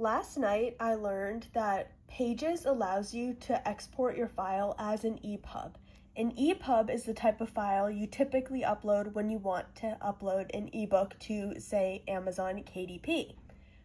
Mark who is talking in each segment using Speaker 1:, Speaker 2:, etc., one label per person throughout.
Speaker 1: Last night, I learned that Pages allows you to export your file as an EPUB. An EPUB is the type of file you typically upload when you want to upload an ebook to, say, Amazon KDP.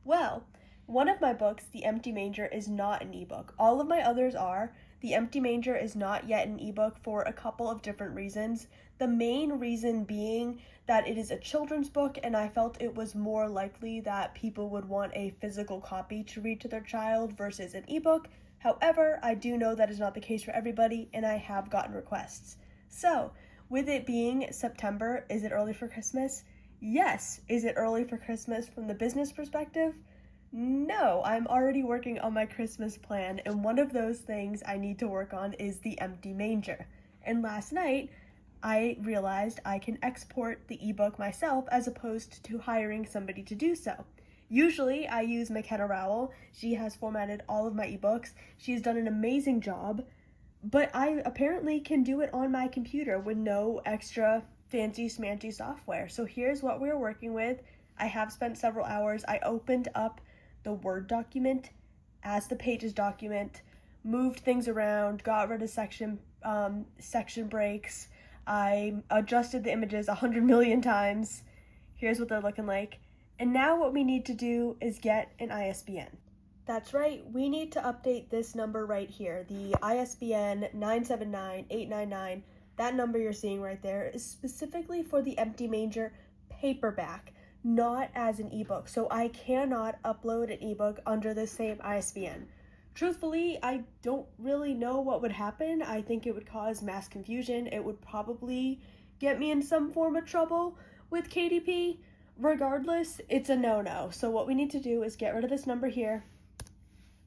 Speaker 1: Well, one of my books, The Empty Manger, is not an ebook. All of my others are. The Empty Manger is not yet an ebook for a couple of different reasons. The main reason being that it is a children's book, and I felt it was more likely that people would want a physical copy to read to their child versus an ebook. However, I do know that is not the case for everybody, and I have gotten requests. So, with it being September, is it early for Christmas? Yes. Is it early for Christmas from the business perspective? No, I'm already working on my Christmas plan, and one of those things I need to work on is the Empty Manger. And last night, I realized I can export the ebook myself as opposed to hiring somebody to do so. Usually, I use McKenna Rowell. She has formatted all of my ebooks. She's done an amazing job, but I apparently can do it on my computer with no extra fancy smancy software. So here's what we're working with. I have spent several hours. I opened up the Word document as the Pages document, moved things around, got rid of section breaks. I adjusted the images 100 million times. Here's what they're looking like. And now what we need to do is get an ISBN. That's right, we need to update this number right here. The ISBN 979899, that number you're seeing right there, is specifically for the Empty Manger paperback, not as an ebook. So I cannot upload an ebook under the same ISBN. Truthfully, I don't really know what would happen. I think it would cause mass confusion. It would probably get me in some form of trouble with KDP. Regardless, it's a no-no. So what we need to do is get rid of this number here,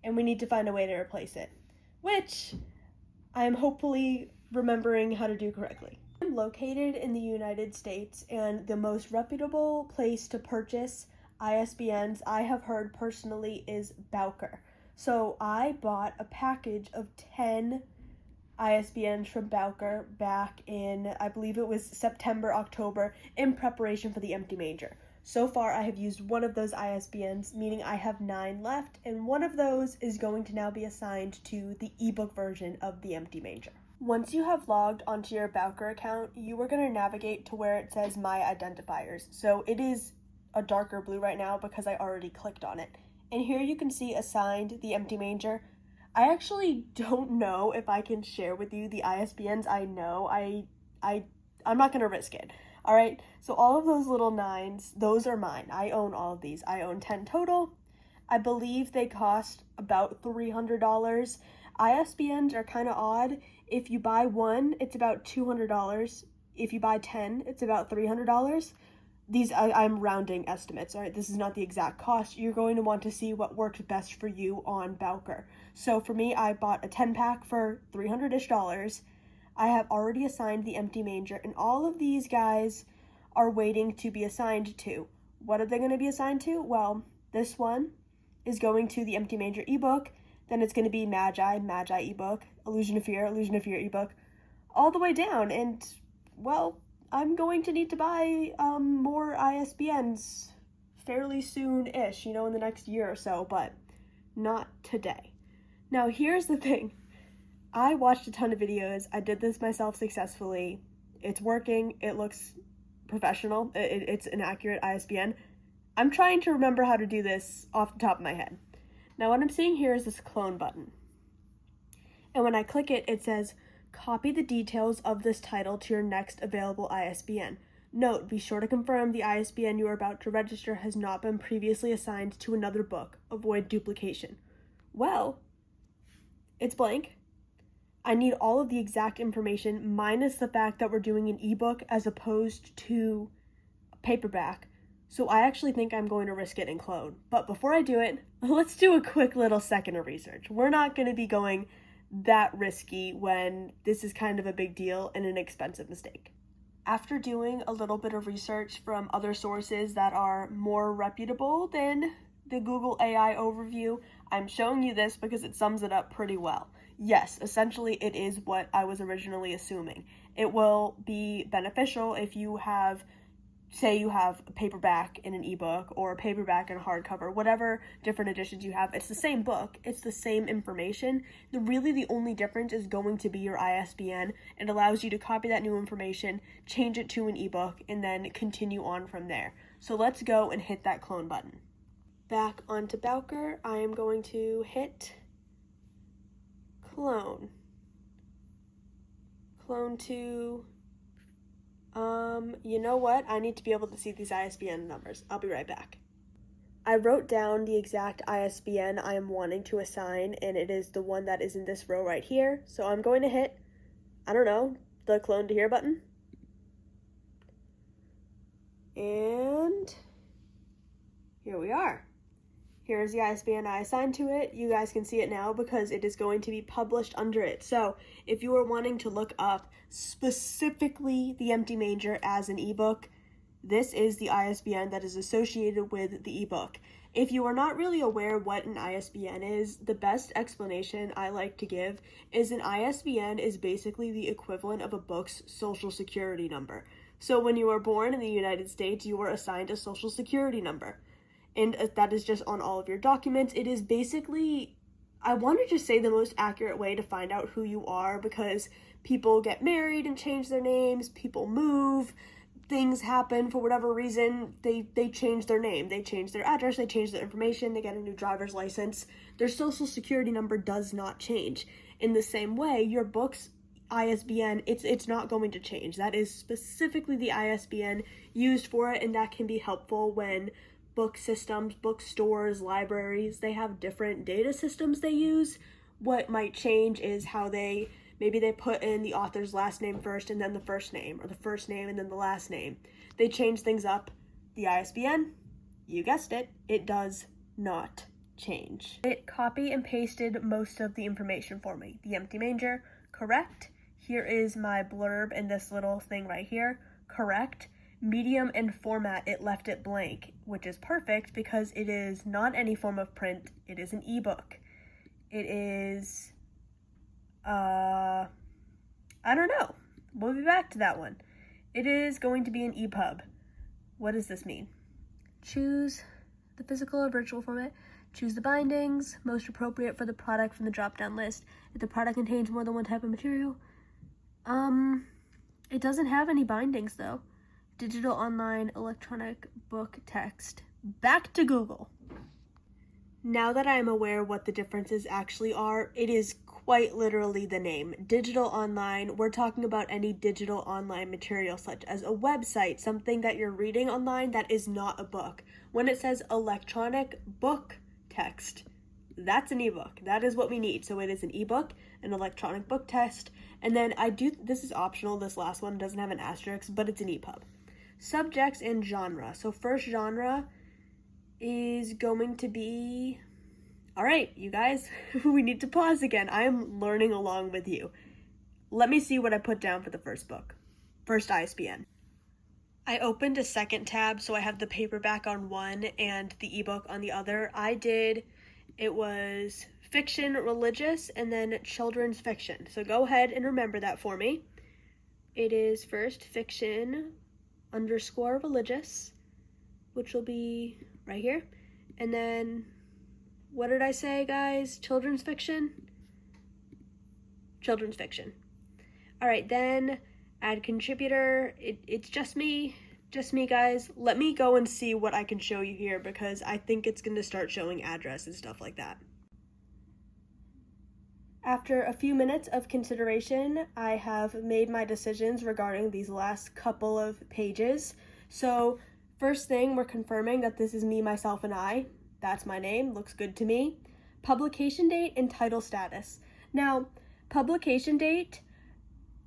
Speaker 1: and we need to find a way to replace it, which I am hopefully remembering how to do correctly. I'm located in the United States, and the most reputable place to purchase ISBNs I have heard personally is Bowker. So I bought a package of 10 ISBNs from Bowker back in, I believe it was September, October, in preparation for the Empty Manger. So far, I have used one of those ISBNs, meaning I have 9 left, and one of those is going to now be assigned to the ebook version of the Empty Manger. Once you have logged onto your Bowker account, you are going to navigate to where it says My Identifiers. So it is a darker blue right now because I already clicked on it. And here you can see assigned the Empty Manger. I actually don't know if I can share with you the ISBNs I know. I'm not going to risk it. All right, so all of those little 9s, those are mine. I own all of these. I own 10 total. I believe they cost about $300. ISBNs are kind of odd. If you buy one, it's about $200. If you buy 10, it's about $300. These, I'm rounding estimates, all right? This is not the exact cost. You're going to want to see what works best for you on Bowker. So for me, I bought a 10-pack for $300-ish. I have already assigned the Empty Manger, and all of these guys are waiting to be assigned to. What are they going to be assigned to? Well, this one is going to the Empty Manger ebook, then it's going to be Magi ebook, Illusion of Fear ebook, all the way down, and, well, I'm going to need to buy more ISBNs fairly soon-ish, in the next year or so, but not today. Now, here's the thing. I watched a ton of videos. I did this myself successfully. It's working. It looks professional. It's an accurate ISBN. I'm trying to remember how to do this off the top of my head. Now, what I'm seeing here is this clone button. And when I click it, it says, copy the details of this title to your next available ISBN. Note, be sure to confirm the ISBN you are about to register has not been previously assigned to another book. Avoid duplication. Well, it's blank. I need all of the exact information minus the fact that we're doing an ebook as opposed to a paperback. So I actually think I'm going to risk it and clone. But before I do it, let's do a quick little second of research. We're not going to be going that risky when this is kind of a big deal and an expensive mistake. After doing a little bit of research from other sources that are more reputable than the Google AI overview, I'm showing you this because it sums it up pretty well. Yes, essentially it is what I was originally assuming. It will be beneficial if you have say you have a paperback and an ebook, or a paperback and a hardcover, whatever different editions you have, it's the same book, it's the same information. The only difference is going to be your ISBN. It allows you to copy that new information, change it to an ebook, and then continue on from there. So let's go and hit that clone button. Back onto Bowker, I am going to hit clone. Clone to, you know what? I need to be able to see these ISBN numbers. I'll be right back. I wrote down the exact ISBN I am wanting to assign, and it is the one that is in this row right here. So I'm going to hit, I don't know, the clone to here button. And here we are. Here's the ISBN I assigned to it. You guys can see it now because it is going to be published under it. So if you are wanting to look up specifically The Empty Manger as an ebook, this is the ISBN that is associated with the ebook. If you are not really aware what an ISBN is, the best explanation I like to give is an ISBN is basically the equivalent of a book's social security number. So when you are born in the United States, you are assigned a social security number. And that is just on all of your documents. It is basically, I want to just say, the most accurate way to find out who you are, because people get married and change their names, people move, things happen for whatever reason, they change their name, they change their address, they change their information, they get a new driver's license. Their social security number does not change. In the same way, your book's ISBN, it's not going to change. That is specifically the ISBN used for it, and that can be helpful when book systems, bookstores, libraries, they have different data systems they use. What might change is how maybe they put in the author's last name first and then the first name, or the first name and then the last name. They change things up. The ISBN, you guessed it, it does not change. It copy and pasted most of the information for me. The Empty Manger, correct. Here is my blurb in this little thing right here, correct. Medium and format, it left it blank, which is perfect because it is not any form of print. It is an ebook. It is, I don't know. We'll be back to that one. It is going to be an EPUB. What does this mean? Choose the physical or virtual format. Choose the bindings most appropriate for the product from the drop-down list. If the product contains more than one type of material, it doesn't have any bindings though. Digital, online, electronic, book, text. Back to Google. Now that I am aware what the differences actually are, it is quite literally the name. Digital, online, we're talking about any digital online material such as a website, something that you're reading online that is not a book. When it says electronic book text, that's an ebook. That is what we need. So it is an ebook, an electronic book text, and then this is optional, this last one doesn't have an asterisk, but it's an EPUB. Subjects and genre. So first genre is going to be, all right, you guys, we need to pause again. I am learning along with you. Let me see what I put down for the first book. First ISBN. I opened a second tab, so I have the paperback on one and the ebook on the other. It was fiction, religious, and then children's fiction. So go ahead and remember that for me. It is first fiction _ religious, which will be right here. And then, what did I say, guys? Children's fiction? Children's fiction. All right, then add contributor. It's just me, guys. Let me go and see what I can show you here because I think it's going to start showing address and stuff like that. After a few minutes of consideration, I have made my decisions regarding these last couple of pages. So first thing, we're confirming that this is me, myself, and I. That's my name, looks good to me. Publication date and title status. Now, publication date,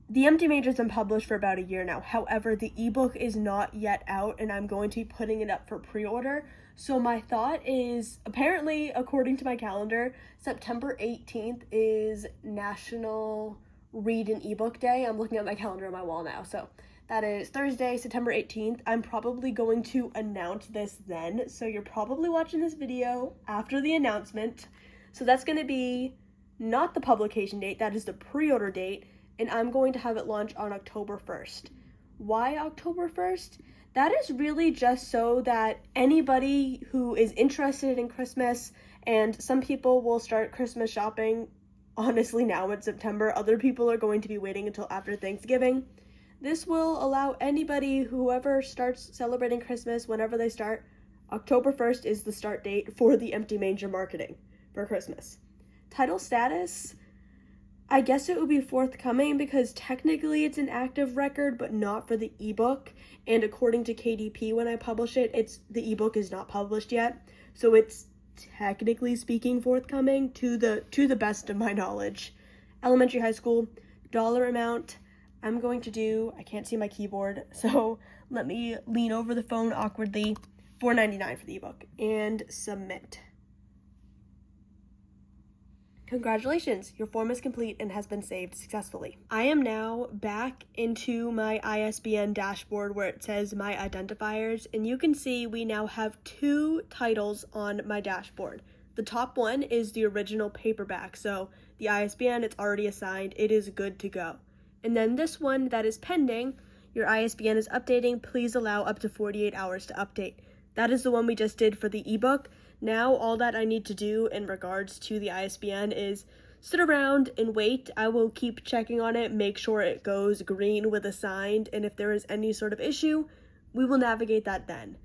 Speaker 1: The Empty Manger has been published for about a year now. However, the ebook is not yet out, and I'm going to be putting it up for pre-order. So my thought is, apparently, according to my calendar, September 18th is National Read an Ebook Day. I'm looking at my calendar on my wall now. So that is Thursday, September 18th. I'm probably going to announce this then. So you're probably watching this video after the announcement. So that's going to be not the publication date. That is the pre-order date. And I'm going to have it launch on October 1st. Why October 1st? That is really just so that anybody who is interested in Christmas, and some people will start Christmas shopping honestly now in September, other people are going to be waiting until after Thanksgiving. This will allow anybody, whoever starts celebrating Christmas whenever they start. October 1st is the start date for the Empty Manger marketing for Christmas. Title status, I guess it would be forthcoming because technically it's an active record, but not for the ebook. And according to KDP, when I publish it, the ebook is not published yet. So it's technically speaking forthcoming to the best of my knowledge. Elementary, high school, dollar amount. I'm going to do, I can't see my keyboard, so let me lean over the phone awkwardly. $4.99 for the ebook and submit. Congratulations, your form is complete and has been saved successfully. I am now back into my ISBN dashboard where it says my identifiers, and you can see we now have 2 titles on my dashboard. The top one is the original paperback, so the ISBN, it's already assigned, it is good to go. And then this one that is pending, your ISBN is updating, please allow up to 48 hours to update. That is the one we just did for the ebook. Now all that I need to do in regards to the ISBN is sit around and wait. I will keep checking on it, make sure it goes green with assigned, and if there is any sort of issue, we will navigate that then.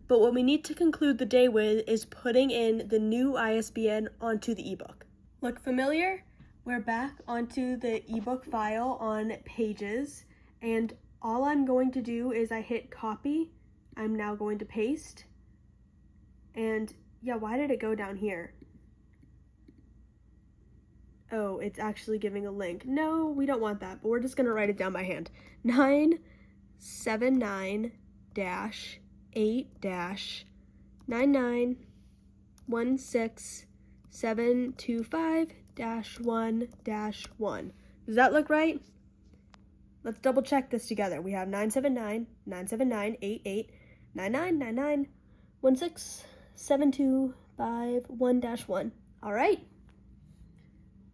Speaker 1: But what we need to conclude the day with is putting in the new ISBN onto the ebook. Look familiar? We're back onto the ebook file on Pages, and all I'm going to do is I hit copy. I'm now going to paste, and yeah, why did it go down here? Oh, it's actually giving a link. No, we don't want that, but we're just gonna write it down by hand. 979-8-99-16725-1-1. Does that look right? Let's double check this together. We have 979-978-88-99-1-6-725-1-1. All right.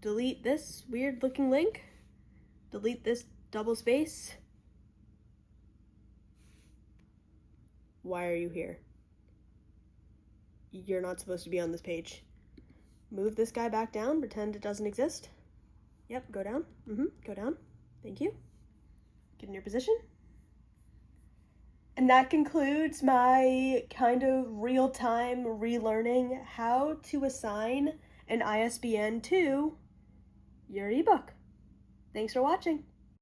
Speaker 1: Delete this weird looking link. Delete this double space. Why are you here? You're not supposed to be on this page. Move this guy back down. Pretend it doesn't exist. Yep, go down. Go down. Thank you. Get in your position. And that concludes my kind of real-time relearning how to assign an ISBN to your ebook. Thanks for watching.